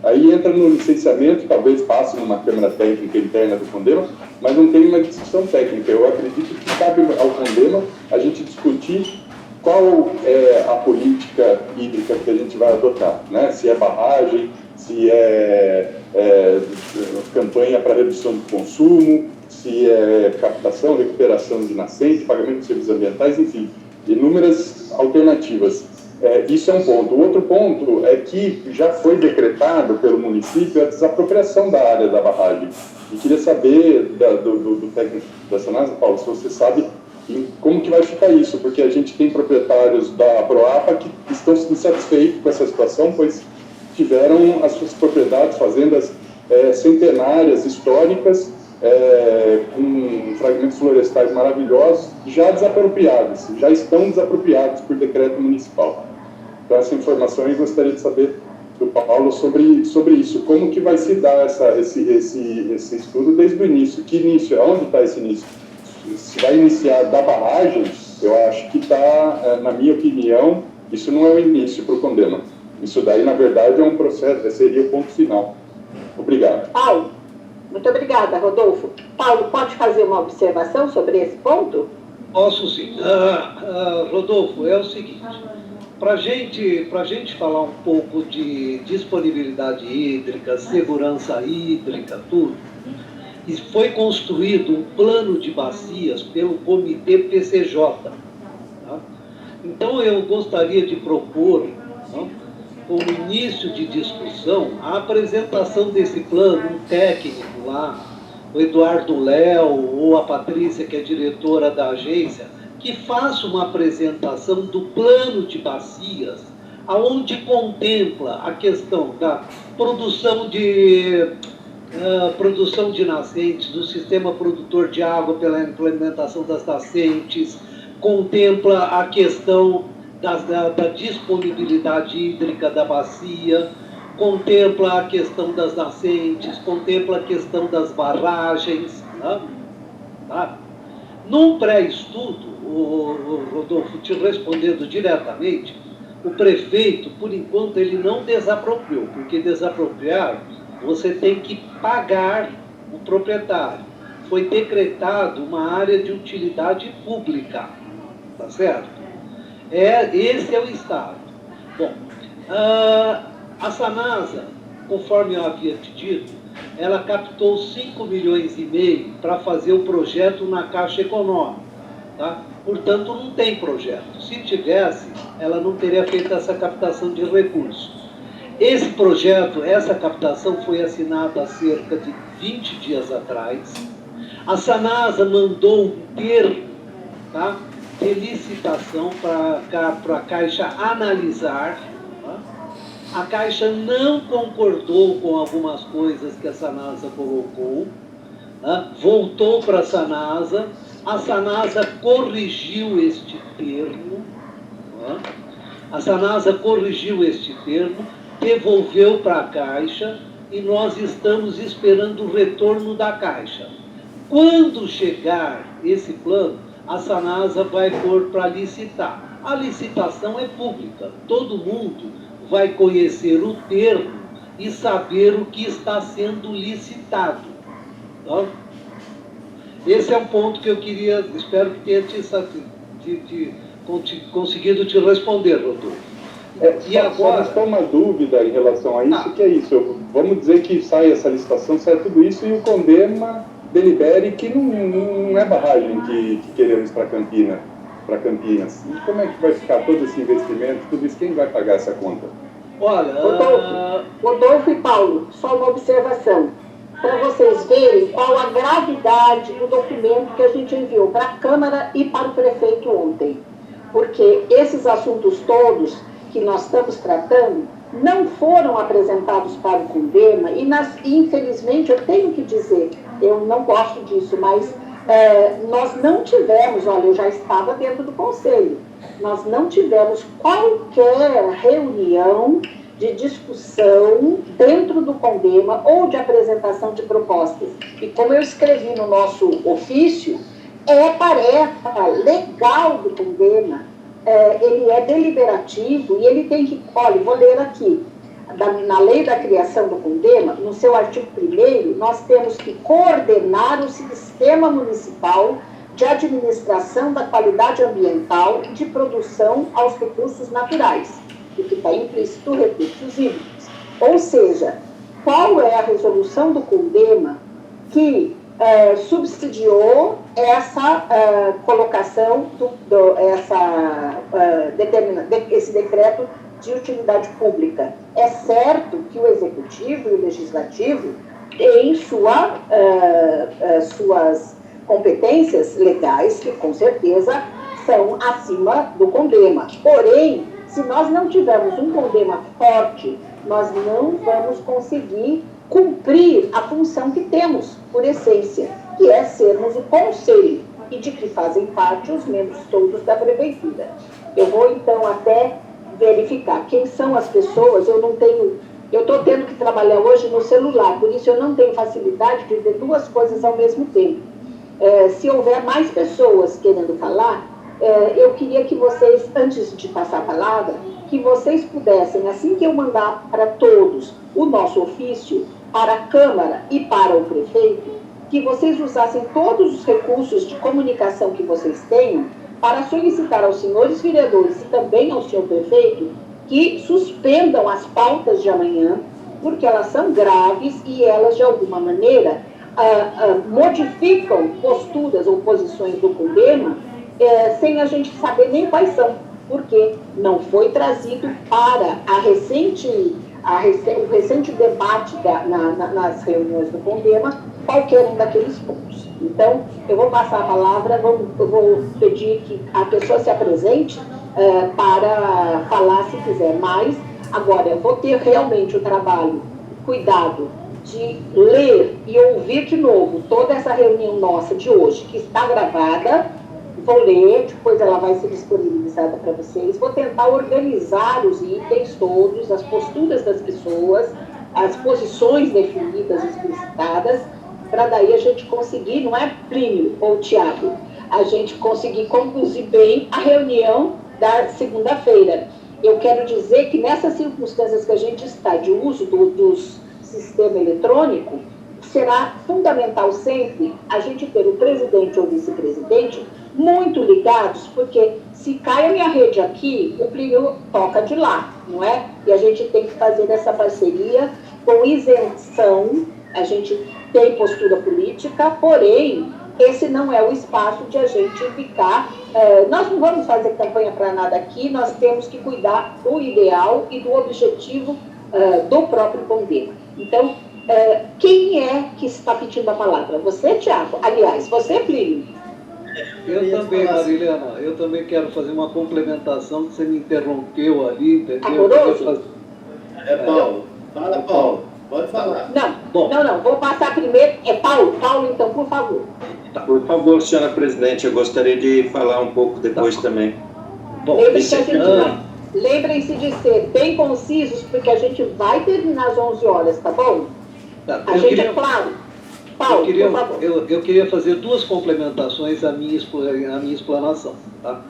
Aí entra no licenciamento, talvez passe numa Câmara Técnica interna do CONDEMA, mas não tem uma discussão técnica. Eu acredito que cabe ao CONDEMA a gente discutir qual é a política hídrica que a gente vai adotar, né? Se é barragem, se é campanha para redução de consumo, se é captação, recuperação de nascente, pagamento de serviços ambientais, enfim, inúmeras alternativas. Isso é um ponto. O outro ponto é que já foi decretado pelo município a desapropriação da área da barragem. E queria saber do técnico da Sanasa, Paulo, se você sabe como que vai ficar isso, porque a gente tem proprietários da Proapa que estão insatisfeitos com essa situação, pois tiveram as suas propriedades, fazendas centenárias, históricas, com fragmentos florestais maravilhosos, já desapropriados, já estão desapropriados por decreto municipal. Então, essa informação eu gostaria de saber do Paulo sobre isso. Como que vai se dar esse estudo desde o início? Que início? Onde está esse início? Se vai iniciar da barragem, eu acho que está, na minha opinião, isso não é o início para o CONDEMA. Isso daí, na verdade, é um processo, seria o ponto final. Obrigado. Paulo, muito obrigada, Rodolfo. Paulo, pode fazer uma observação sobre esse ponto? Posso sim. Rodolfo, é o seguinte, para a gente falar um pouco de disponibilidade hídrica, segurança hídrica, tudo, e foi construído um plano de bacias pelo Comitê PCJ. Tá? Então, eu gostaria de propor, como início de discussão, a apresentação desse plano, um técnico lá, o Eduardo Léo ou a Patrícia, que é diretora da agência, que faça uma apresentação do plano de bacias, aonde contempla a questão da produção de nascentes, do sistema produtor de água pela implementação das nascentes, contempla a questão da disponibilidade hídrica da bacia, contempla a questão das nascentes, contempla a questão das barragens. Tá? Num pré-estudo, Rodolfo, te respondendo diretamente, o prefeito, por enquanto, ele não desapropriou, porque desapropriar, você tem que pagar o proprietário. Foi decretado uma área de utilidade pública, tá certo? Esse é o estado. Bom, a Sanasa, conforme eu havia te dito, ela captou 5,5 milhões para fazer o projeto na Caixa Econômica. Tá? Portanto, não tem projeto. Se tivesse, ela não teria feito essa captação de recursos. Esse projeto, essa captação foi assinada há cerca de 20 dias atrás. A Sanasa mandou um termo, tá, de licitação para a Caixa analisar. Tá? A Caixa não concordou com algumas coisas que a Sanasa colocou, tá? Voltou para a Sanasa corrigiu este termo, tá? A Sanasa corrigiu este termo, devolveu para a Caixa e nós estamos esperando o retorno da Caixa. Quando chegar esse plano, a Sanasa vai pôr para licitar. A licitação é pública, todo mundo vai conhecer o termo e saber o que está sendo licitado. Tá? Esse é um ponto que eu queria, espero que tenha conseguido te responder, doutor. E agora só uma dúvida em relação a isso, que é isso. Vamos dizer que sai essa licitação, sai tudo isso e o CONDEMA delibere que não é barragem que queremos para Campinas. E como é que vai ficar todo esse investimento, tudo isso? Quem vai pagar essa conta? Olha, Rodolfo e Paulo, só uma observação, para vocês verem qual a gravidade do documento que a gente enviou para a Câmara e para o prefeito ontem. Porque esses assuntos todos que nós estamos tratando não foram apresentados para o CONDEMA e, infelizmente, eu tenho que dizer, eu não gosto disso, mas nós não tivemos, olha, eu já estava dentro do Conselho, nós não tivemos qualquer reunião de discussão dentro do CONDEMA ou de apresentação de propostas. E como eu escrevi no nosso ofício, é tarefa legal do CONDEMA, ele é deliberativo e ele tem que, olha, vou ler aqui, na lei da criação do CONDEMA, no seu artigo 1º, nós temos que coordenar o sistema municipal de administração da qualidade ambiental e de produção aos recursos naturais, o que está implícito recursos hídricos. Ou seja, qual é a resolução do CONDEMA que subsidiou essa colocação, esse decreto de utilidade pública? É certo que o Executivo e o Legislativo têm suas competências legais, que com certeza são acima do CONDEMA. Porém, se nós não tivermos um CONDEMA forte, nós não vamos conseguir cumprir a função que temos, por essência, que é sermos o conselho e de que fazem parte os membros todos da prefeitura. Eu vou, então, até verificar quem são as pessoas. Eu estou tendo que trabalhar hoje no celular, por isso eu não tenho facilidade de ver duas coisas ao mesmo tempo. Se houver mais pessoas querendo falar, eu queria que vocês, antes de passar a palavra, que vocês pudessem, assim que eu mandar para todos o nosso ofício, para a Câmara e para o prefeito, que vocês usassem todos os recursos de comunicação que vocês tenham para solicitar aos senhores vereadores e também ao senhor prefeito que suspendam as pautas de amanhã, porque elas são graves e elas, de alguma maneira, modificam posturas ou posições do CONDEMA sem a gente saber nem quais são, porque não foi trazido para o recente debate nas reuniões do CONDEMA qualquer um daqueles pontos. Então, eu vou passar a palavra, eu vou pedir que a pessoa se apresente para falar se quiser mais. Agora, eu vou ter realmente o trabalho, cuidado de ler e ouvir de novo toda essa reunião nossa de hoje, que está gravada. Vou ler, depois ela vai ser disponibilizada para vocês. Vou tentar organizar os itens todos, as posturas das pessoas, as posições definidas, explicitadas, para daí a gente conseguir, não é, Plínio ou Tiago, a gente conseguir conduzir bem a reunião da segunda-feira. Eu quero dizer que nessas circunstâncias que a gente está de uso do sistema eletrônico, será fundamental sempre a gente ter o presidente ou vice-presidente muito ligados, porque se cai a minha rede aqui, o Plínio toca de lá, não é? E a gente tem que fazer essa parceria com isenção. A gente tem postura política, porém, esse não é o espaço de a gente ficar... nós não vamos fazer campanha para nada aqui, nós temos que cuidar do ideal e do objetivo do próprio CONDEMA. Então, quem é que está pedindo a palavra? Você, Tiago? Aliás, você, Plínio? Eu também, Marilena, eu também quero fazer uma complementação, que você me interrompeu ali, entendeu? Amoroso? Paulo. Fala, Paulo. Pode falar. Não, vou passar primeiro. É Paulo. Paulo, então, por favor. Tá. Por favor, senhora presidente, eu gostaria de falar um pouco depois também. Bom, lembrem-se de ser bem concisos, porque a gente vai terminar às 11 horas, tá bom? Tá, a gente é claro. Paulo, por favor. Eu queria fazer duas complementações à minha explanação. Tá?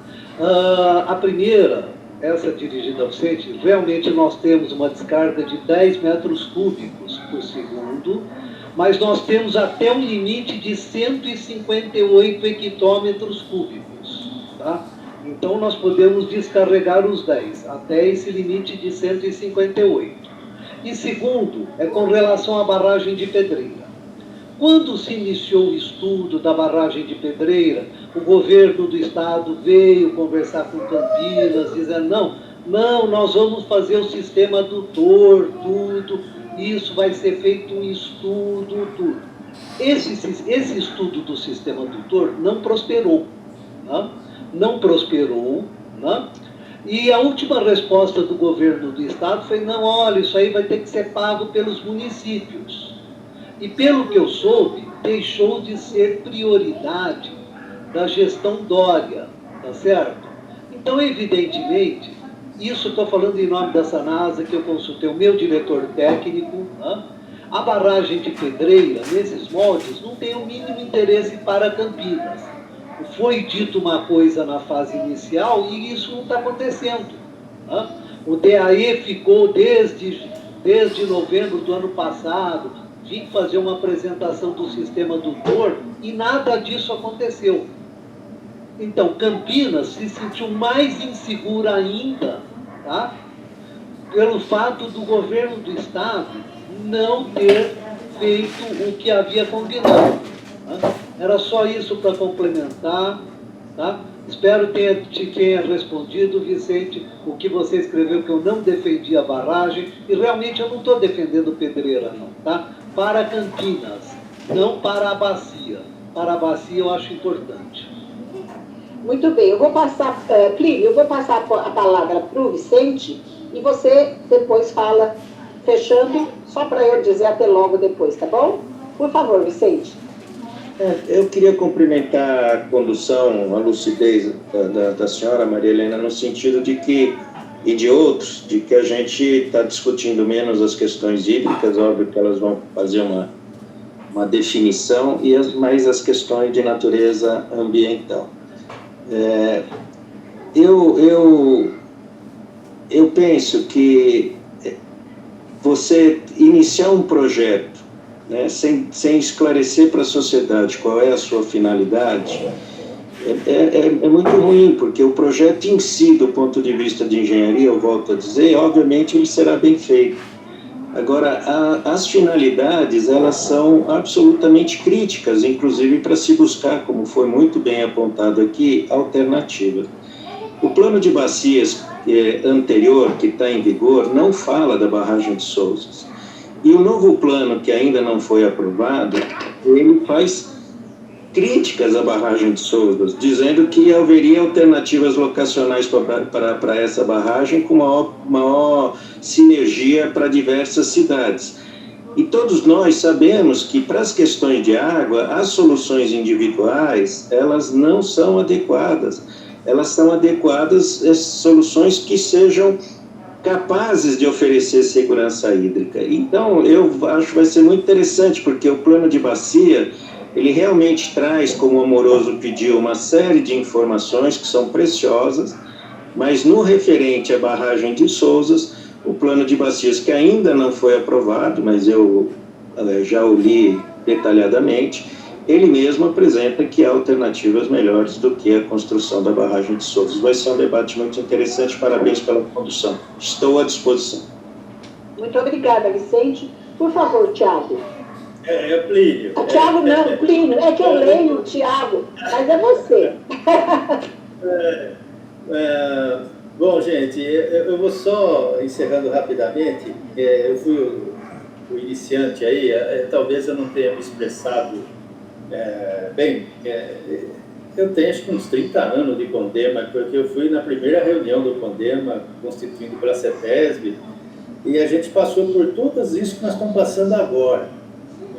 A primeira, essa dirigida ao Vicente, realmente nós temos uma descarga de 10 metros cúbicos por segundo, mas nós temos até um limite de 158 hectômetros cúbicos. Tá? Então nós podemos descarregar os 10, até esse limite de 158. E segundo, é com relação à barragem de Pedreira. Quando se iniciou o estudo da barragem de Pedreira, o governo do estado veio conversar com Campinas, dizendo, não, nós vamos fazer o sistema adutor, tudo, isso vai ser feito um estudo, tudo. Esse estudo do sistema adutor não prosperou, né? Não prosperou, né? E a última resposta do governo do estado foi, não, olha, isso aí vai ter que ser pago pelos municípios. E pelo que eu soube, deixou de ser prioridade da gestão Dória, tá certo? Então, evidentemente, isso estou falando em nome da Sanasa, que eu consultei o meu diretor técnico, né? A barragem de Pedreira, nesses moldes, não tem o mínimo interesse para Campinas. Foi dito uma coisa na fase inicial e isso não está acontecendo. Né? O DAE ficou desde desde novembro do ano passado, vim fazer uma apresentação do sistema Tutor e nada disso aconteceu. Então, Campinas se sentiu mais insegura ainda, tá? Pelo fato do governo do estado não ter feito o que havia combinado. Tá? Era só isso para complementar, tá? Espero que tenha respondido, Vicente, o que você escreveu, que eu não defendi a barragem, e realmente eu não estou defendendo Pedreira, não, tá? Para Campinas, não para a bacia. Para a bacia eu acho importante. Muito bem, eu vou passar, Plínio, eu vou passar a palavra para o Vicente e você depois fala, fechando, só para eu dizer até logo depois, tá bom? Por favor, Vicente. Eu queria cumprimentar a condução, a lucidez da senhora Maria Helena, no sentido de que, e de outros, de que a gente está discutindo menos as questões hídricas, óbvio que elas vão fazer uma definição, e mais as questões de natureza ambiental. Eu penso que você iniciar um projeto, né, sem esclarecer para a sociedade qual é a sua finalidade, é muito ruim, porque o projeto em si, do ponto de vista de engenharia, eu volto a dizer, obviamente ele será bem feito. Agora, as finalidades, elas são absolutamente críticas, inclusive para se buscar, como foi muito bem apontado aqui, alternativas. O plano de bacias anterior, que está em vigor, não fala da barragem de Souzas. E o novo plano, que ainda não foi aprovado, ele faz críticas à barragem de Souzas, dizendo que haveria alternativas locacionais para essa barragem com maior sinergia para diversas cidades. E todos nós sabemos que, para as questões de água, as soluções individuais, elas não são adequadas. Elas são adequadas soluções que sejam capazes de oferecer segurança hídrica. Então, eu acho que vai ser muito interessante, porque o plano de bacia, ele realmente traz, como o Amoroso pediu, uma série de informações que são preciosas, mas no referente à barragem de Souzas, o plano de bacias, que ainda não foi aprovado, mas eu já o li detalhadamente, ele mesmo apresenta que há alternativas melhores do que a construção da barragem de Souzas. Vai ser um debate muito interessante, parabéns pela condução. Estou à disposição. Muito obrigada, Vicente. Por favor, Tiago. Plínio. Tiago não, Plínio, é que eu leio o Tiago, mas é você. Bom, gente, eu vou só encerrando rapidamente. Eu fui o iniciante aí, talvez eu não tenha me expressado bem. Eu tenho acho que uns 30 anos de Condema, porque eu fui na primeira reunião do Condema, constituído pela CETESB, e a gente passou por tudo isso que nós estamos passando agora,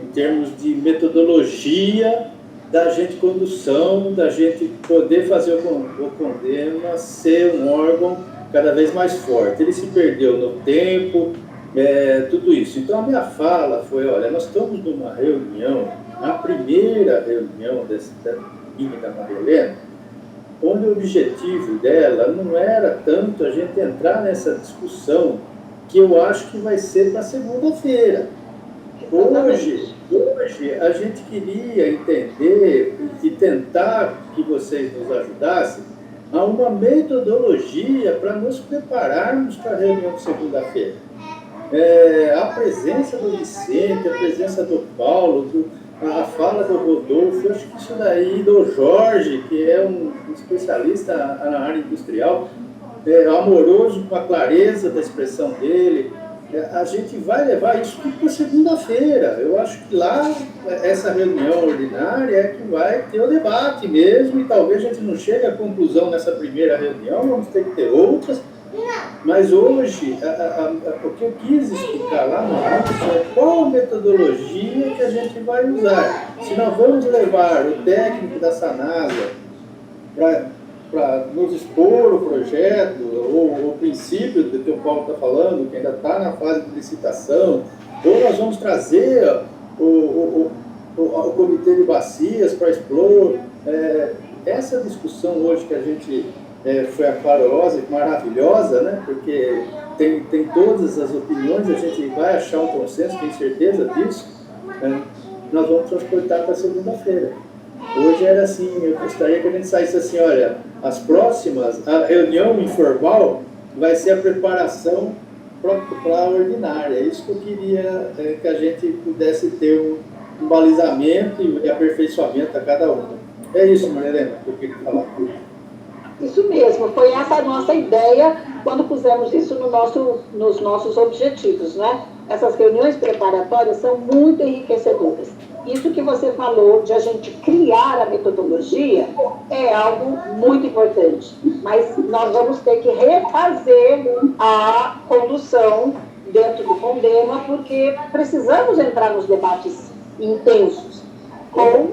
em termos de metodologia da gente condução, da gente poder fazer o Condema ser um órgão cada vez mais forte. Ele se perdeu no tempo, tudo isso. Então, a minha fala foi, olha, nós estamos numa reunião, a primeira reunião da Maria Helena, onde o objetivo dela não era tanto a gente entrar nessa discussão que eu acho que vai ser para segunda-feira. Hoje a gente queria entender e tentar que vocês nos ajudassem a uma metodologia para nos prepararmos para a reunião de segunda-feira. A presença do Vicente, a presença do Paulo, a fala do Rodolfo, eu acho que isso daí, do Jorge, que é um especialista na área industrial, Amoroso com a clareza da expressão dele, a gente vai levar isso tudo para segunda-feira. Eu acho que lá, essa reunião ordinária é que vai ter o debate mesmo, e talvez a gente não chegue à conclusão nessa primeira reunião, vamos ter que ter outras, mas hoje, o que eu quis explicar lá no início é qual a metodologia que a gente vai usar. Se nós vamos levar o técnico da Sanasa para nos expor o projeto, ou o princípio do que o Paulo está falando, que ainda está na fase de licitação, ou nós vamos trazer o comitê de bacias para expor. Essa discussão hoje que a gente foi aclarorosa e maravilhosa, né? Porque tem todas as opiniões, a gente vai achar um consenso, tenho certeza disso, né? Nós vamos transportar para segunda-feira. Hoje era assim, eu gostaria que a gente saísse assim, olha, as próximas, a reunião informal vai ser a preparação para a ordinária. É isso que eu queria, que a gente pudesse ter um balizamento e aperfeiçoamento a cada uma. É isso, Maria Helena, que eu queria falar. Isso mesmo, foi essa a nossa ideia quando pusemos isso nos nossos objetivos, né? Essas reuniões preparatórias são muito enriquecedoras. Isso que você falou de a gente criar a metodologia é algo muito importante, mas nós vamos ter que refazer a condução dentro do Condema, porque precisamos entrar nos debates intensos com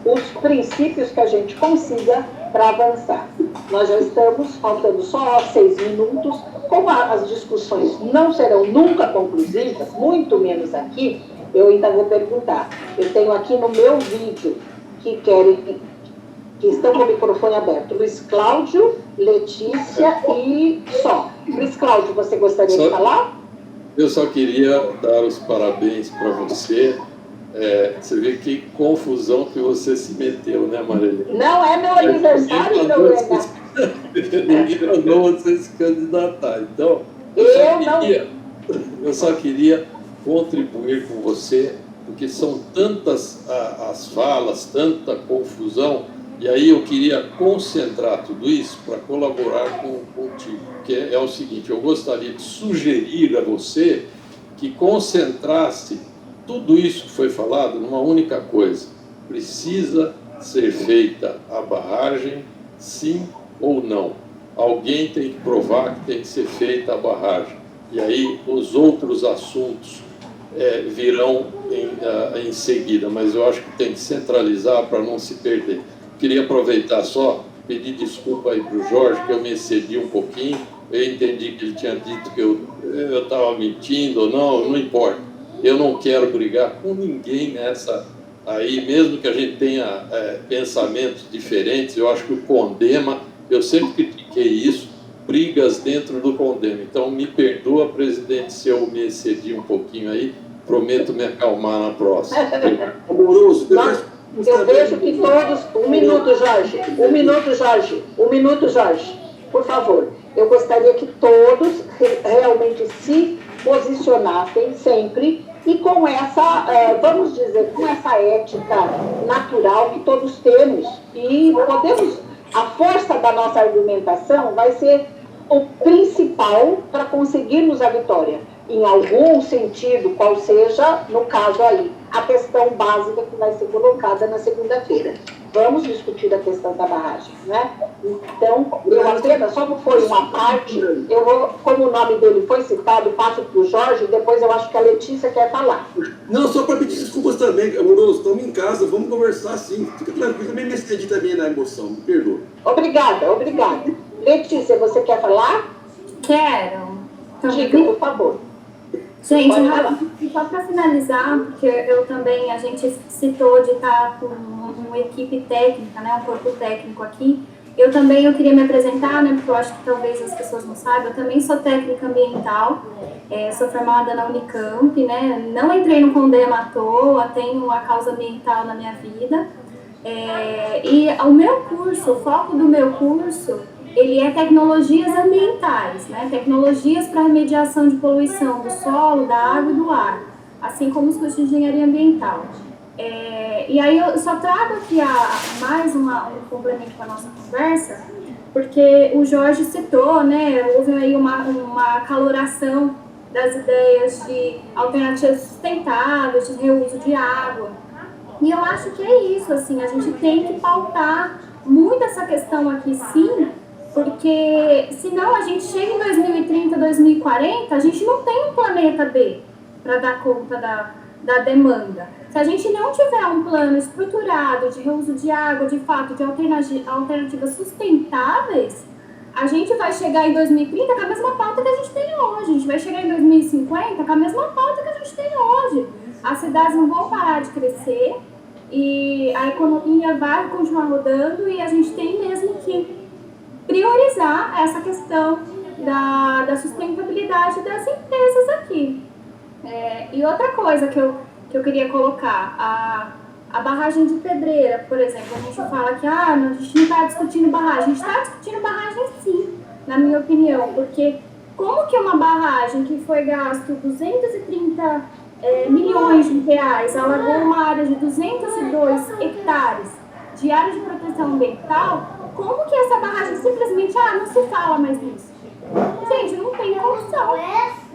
os princípios que a gente consiga para avançar. Nós já estamos faltando só 6 minutos. Como as discussões não serão nunca conclusivas, muito menos aqui, eu ainda vou perguntar. Eu tenho aqui no meu vídeo que estão com o microfone aberto. Luiz Cláudio, Letícia e só. Luiz Cláudio, você gostaria de falar? Eu só queria dar os parabéns para você. Você vê que confusão que você se meteu, né, Marília? Não é meu aniversário, Lorena. Ninguém mandou você se candidatar. Então, eu só queria contribuir com você, porque são tantas as falas, tanta confusão, e aí eu queria concentrar tudo isso para colaborar contigo, que é o seguinte: eu gostaria de sugerir a você que concentrasse tudo isso que foi falado numa única coisa. Precisa ser feita a barragem, sim ou não. Alguém tem que provar que tem que ser feita a barragem. E aí os outros assuntos virão em seguida, mas eu acho que tem que centralizar para não se perder. Queria aproveitar só, pedir desculpa aí para o Jorge, que eu me excedi um pouquinho. Eu entendi que ele tinha dito que eu estava mentindo ou não importa. Eu não quero brigar com ninguém nessa aí, mesmo que a gente tenha pensamentos diferentes. Eu acho que o Condema, eu sempre critiquei isso, brigas dentro do Condema. Então, me perdoa, presidente, se eu me excedi um pouquinho aí, prometo me acalmar na próxima. Amoroso, eu vejo que todos... Um minuto, Jorge. Por favor. Eu gostaria que todos realmente se posicionassem sempre e com essa, vamos dizer, com essa ética natural que todos temos. E podemos, a força da nossa argumentação vai ser o principal para conseguirmos a vitória, em algum sentido, qual seja, no caso aí, a questão básica que vai ser colocada na segunda-feira. Vamos discutir a questão da barragem, né? Então, eu apenas, só não foi uma parte, eu vou, como o nome dele foi citado, passo para o Jorge, depois eu acho que a Letícia quer falar. Não, só para pedir desculpas também, amoroso, estamos em casa, vamos conversar sim. Fica tranquilo, também me excedi também na emoção, me perdoa. Obrigada. Letícia, você quer falar? Quero. Diga, por favor. Gente, só para finalizar, porque a gente citou de estar com uma equipe técnica, né, um corpo técnico aqui. Eu queria me apresentar, né, porque eu acho que talvez as pessoas não saibam, eu também sou técnica ambiental, sou formada na Unicamp, né, não entrei no Condema à toa, tenho a causa ambiental na minha vida. E o foco do meu curso, ele é tecnologias ambientais, né? Tecnologias para remediação de poluição do solo, da água e do ar, assim como os cursos de engenharia ambiental. E aí eu só trago aqui mais um complemento para a nossa conversa, porque o Jorge citou, né? Houve aí uma acaloração das ideias de alternativas sustentáveis, de reuso de água. E eu acho que é isso, assim, a gente tem que pautar muito essa questão aqui, sim, porque senão a gente chega em 2030, 2040, a gente não tem um planeta B para dar conta da demanda. Se a gente não tiver um plano estruturado de reuso de água, de fato, de alternativas sustentáveis, a gente vai chegar em 2030 com a mesma pauta que a gente tem hoje. A gente vai chegar em 2050 com a mesma pauta que a gente tem hoje. As cidades não vão parar de crescer e a economia vai continuar rodando e a gente tem mesmo que priorizar essa questão da sustentabilidade das empresas aqui. E outra coisa que eu queria colocar, a barragem de Pedreira, por exemplo, a gente fala que a gente não está discutindo barragem, a gente está discutindo barragem sim, na minha opinião, porque como que uma barragem que foi gasto 230 milhões de reais alagou uma área de 202 hectares de área de proteção ambiental, como que essa barragem simplesmente, não se fala mais nisso? Gente, não tem condição,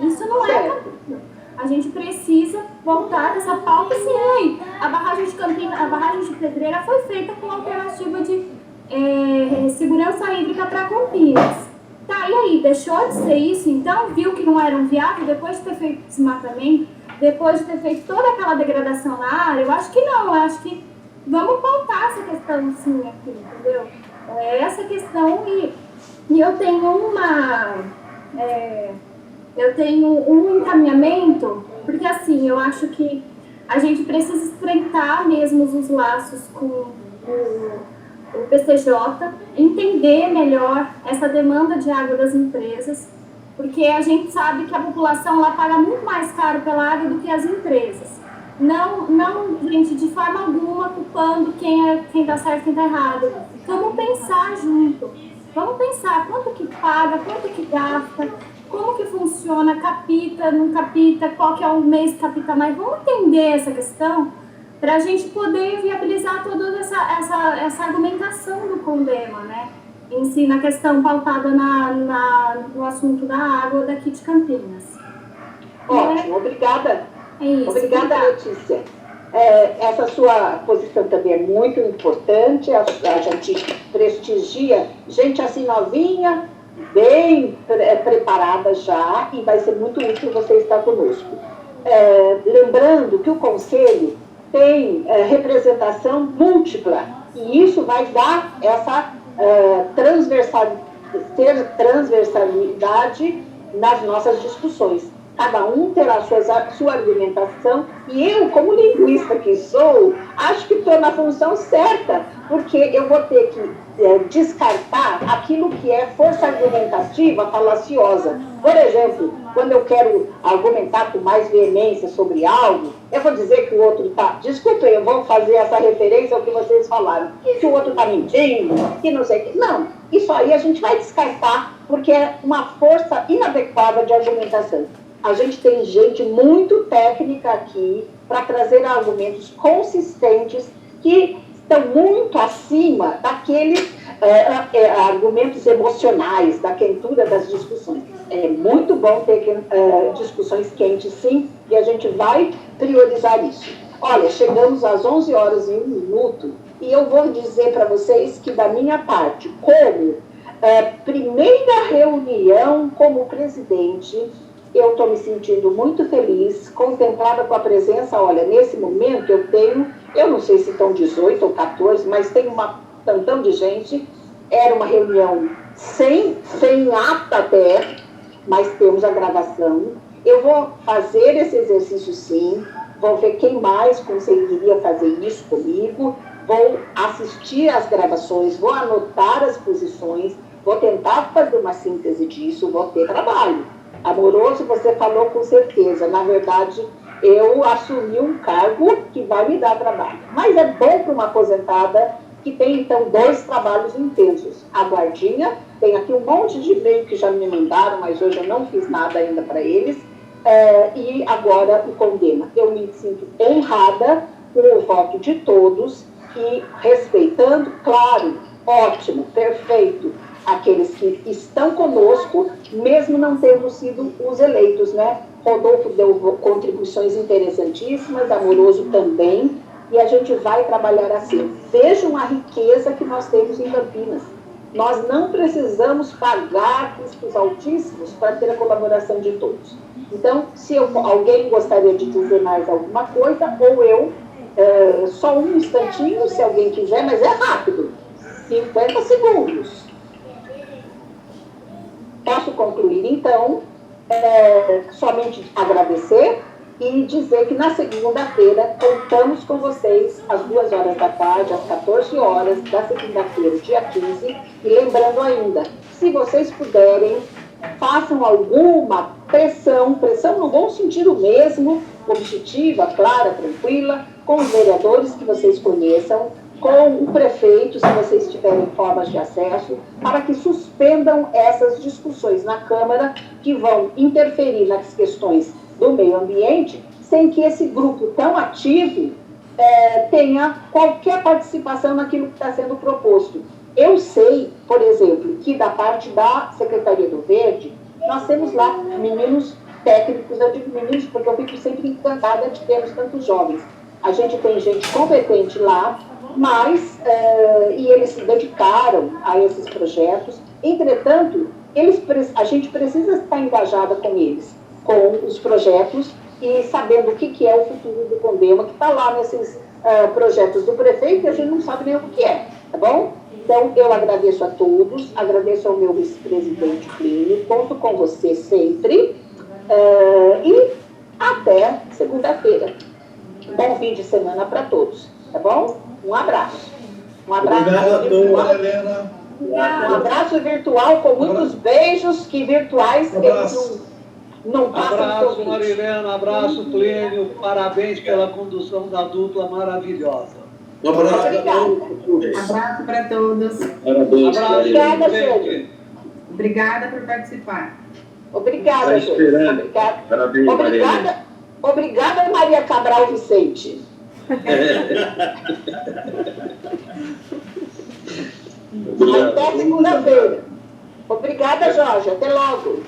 isso não é capítulo. A gente precisa voltar dessa pauta assim, aí. A barragem de Campinas, a barragem de Pedreira foi feita com alternativa de segurança hídrica para Campinas. Tá, e aí, deixou de ser isso, então? Viu que não era um viável depois de ter feito desmatamento, depois de ter feito toda aquela degradação na área? Eu acho que não, eu acho que vamos pautar essa questão sim aqui, entendeu? Essa questão e eu tenho eu tenho um encaminhamento, porque assim, eu acho que a gente precisa estreitar mesmo os laços com o PCJ, entender melhor essa demanda de água das empresas, porque a gente sabe que a população ela paga muito mais caro pela água do que as empresas. Não, gente, de forma alguma culpando quem está certo e quem está errado. Vamos pensar junto. Vamos pensar quanto que paga, quanto que gasta, como que funciona, capita, não capita, qual que é o mês que capita mais. Vamos entender essa questão para a gente poder viabilizar toda essa argumentação do Condema, né? Em si, na questão pautada no assunto da água daqui de Campinas. Ótimo, obrigada. É isso. Obrigada, Letícia. Essa sua posição também é muito importante, a gente prestigia gente assim novinha, bem preparada já, e vai ser muito útil você estar conosco. Lembrando que o Conselho tem representação múltipla, e isso vai dar essa transversalidade nas nossas discussões. Cada um terá a sua argumentação, e eu, como linguista que sou, acho que estou na função certa, porque eu vou ter que descartar aquilo que é força argumentativa falaciosa. Por exemplo, quando eu quero argumentar com mais veemência sobre algo, eu vou dizer que o outro está... Desculpem, eu vou fazer essa referência ao que vocês falaram, que o outro está mentindo, que não sei o que... Não, isso aí a gente vai descartar, porque é uma força inadequada de argumentação. A gente tem gente muito técnica aqui para trazer argumentos consistentes que estão muito acima daqueles argumentos emocionais, da quentura das discussões. É muito bom ter discussões quentes, sim, e a gente vai priorizar isso. Olha, chegamos às 11h01, e eu vou dizer para vocês que, da minha parte, como primeira reunião como presidente, eu estou me sentindo muito feliz, contemplada com a presença. Olha, nesse momento eu não sei se estão 18 ou 14, mas tem uma tantão de gente. Era uma reunião sem ata até, mas temos a gravação. Eu vou fazer esse exercício sim, vou ver quem mais conseguiria fazer isso comigo, vou assistir às gravações, vou anotar as posições, vou tentar fazer uma síntese disso, vou ter trabalho. Amoroso, você falou com certeza. Na verdade, eu assumi um cargo que vai me dar trabalho. Mas é bom para uma aposentada que tem, então, 2 trabalhos intensos. A guardinha, tem aqui um monte de e-mail que já me mandaram, mas hoje eu não fiz nada ainda para eles. E agora o Condema. Eu me sinto honrada com o voto de todos e respeitando, claro, ótimo, perfeito, aqueles que estão conosco, mesmo não tendo sido os eleitos, né? Rodolfo deu contribuições interessantíssimas, Amoroso também, e a gente vai trabalhar assim. Vejam a riqueza que nós temos em Campinas. Nós não precisamos pagar custos altíssimos para ter a colaboração de todos. Então, se alguém gostaria de dizer mais alguma coisa, ou eu, só um instantinho, se alguém quiser, mas é rápido, 50 segundos. Posso concluir, então, somente agradecer e dizer que na segunda-feira contamos com vocês às 2h da tarde, às 14 horas da segunda-feira, dia 15. E lembrando ainda, se vocês puderem, façam alguma pressão no bom sentido mesmo, objetiva, clara, tranquila, com os vereadores que vocês conheçam, com o prefeito, se vocês tiverem formas de acesso, para que suspendam essas discussões na Câmara que vão interferir nas questões do meio ambiente, sem que esse grupo tão ativo tenha qualquer participação naquilo que está sendo proposto. Eu sei, por exemplo, que da parte da Secretaria do Verde, nós temos lá meninos técnicos, eu digo meninos porque eu fico sempre encantada de termos tantos jovens. A gente tem gente competente lá, mas, e eles se dedicaram a esses projetos, entretanto, a gente precisa estar engajada com eles, com os projetos, e sabendo o que é o futuro do Condema, que está lá nesses projetos do prefeito, e a gente não sabe nem o que é, tá bom? Então, eu agradeço a todos, agradeço ao meu vice-presidente Plínio, conto com você sempre, e até segunda-feira. Bom fim de semana para todos, tá bom? Um abraço. Um abraço. Obrigado a todos, Helena. Um abraço virtual com muitos beijos, que virtuais eles não passam Abraço, por mim. Marilena, abraço, Plínio, parabéns pela condução da dupla maravilhosa. Um abraço. Obrigada. Abraço para todos. Parabéns, Abraço, Obrigada, gente. Sérgio. Obrigada por participar. Obrigada, Tá Sérgio. esperando. Obrigada. Parabéns, Marilena. Obrigada, Maria Cabral Vicente. Até segunda-feira. Obrigada, Jorge. Até logo.